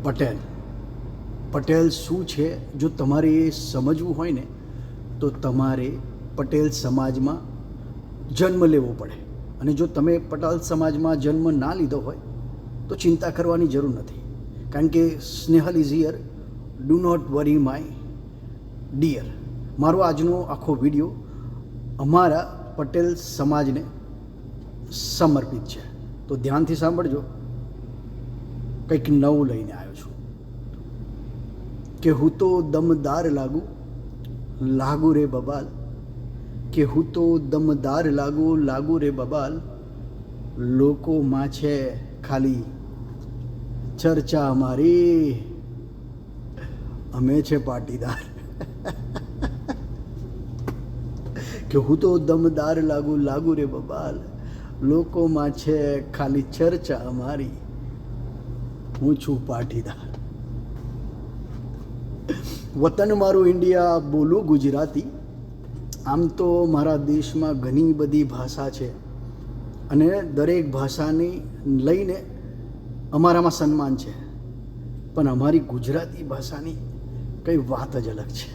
પટેલ. પટેલ શું છે જો તમારે એ સમજવું હોય ને તો તમારે પટેલ સમાજમાં જન્મ લેવો પડે. અને જો તમે પટેલ સમાજમાં જન્મ ના લીધો હોય તો ચિંતા કરવાની જરૂર નથી, કારણ કે Snehal is here. Do not worry my dear. મારો આજનો આખો વિડીયો અમારા પટેલ સમાજને સમર્પિત છે, તો ધ્યાનથી સાંભળજો. કંઈક નવું લઈને આવ્યો છું કે હું તો દમદાર લાગુ રે બબાલ, કે હું તો દમદાર લાગુ રે બબાલ, લોકોમાં છે ખાલી ચર્ચા અમારી, અમે છે પાટીદાર. કે હું તો દમદાર લાગુ રે બબાલ, લોકોમાં છે ખાલી ચર્ચા અમારી, હું છું પાટીદાર. વતન મારું ઇન્ડિયા, બોલું ગુજરાતી. આમ તો મારા દેશમાં ઘણી બધી ભાષા છે અને દરેક ભાષાની લઈને અમારામાં સન્માન છે, પણ અમારી ગુજરાતી ભાષાની કંઈ વાત જ અલગ છે.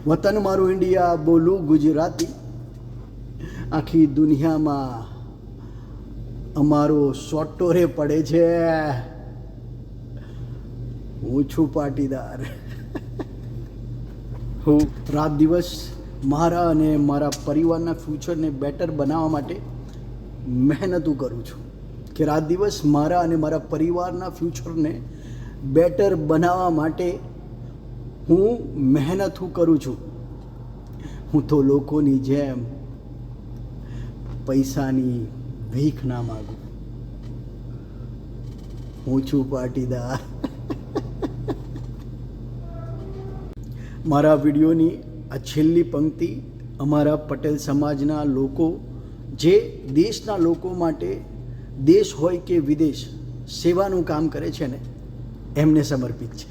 વતન મારું ઇન્ડિયા, બોલું ગુજરાતી. આખી દુનિયામાં અમારો સોટોરે પડે છે, હું છું પાટીદાર. હું રાત દિવસ મારા અને મારા પરિવારના ફ્યુચરને બેટર બનાવવા માટે મહેનતું કરું છું. કે રાત દિવસ મારા અને મારા પરિવારના ફ્યુચરને બેટર બનાવવા માટે હું મહેનતું કરું છું. હું તો લોકોની જેમ પૈસાની ભીખ ના માગું, હું છું પાટીદાર. મારા વિડીયોની આ છેલ્લી પંક્તિ અમારા પટેલ સમાજના લોકો જે દેશના લોકો માટે, દેશ હોય કે વિદેશ, સેવાનું કામ કરે છે ને એમને સમર્પિત છે.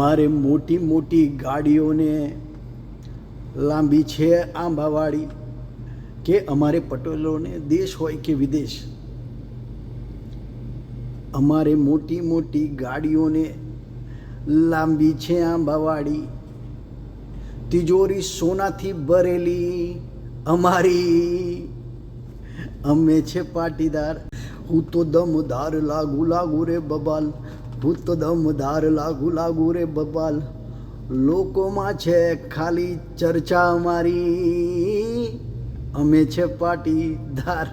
મારે મોટી મોટી ગાડીઓને લાંબી છે આંબાવાળી, કે અમારે પટેલોને દેશ હોય કે વિદેશ, અમારે મોટી મોટી ગાડીઓને લાંબી છે આંબાવાળી, તિજોરી સોનાથી ભરેલી અમારી, અમે છે પાટીદાર. હું તો દમદાર લાગુ રે બબાલ, હું તો દમદાર લાગુ રે બબાલ, લોકોમાં છે ખાલી ચર્ચા અમારી, અમે છે પાટીદાર.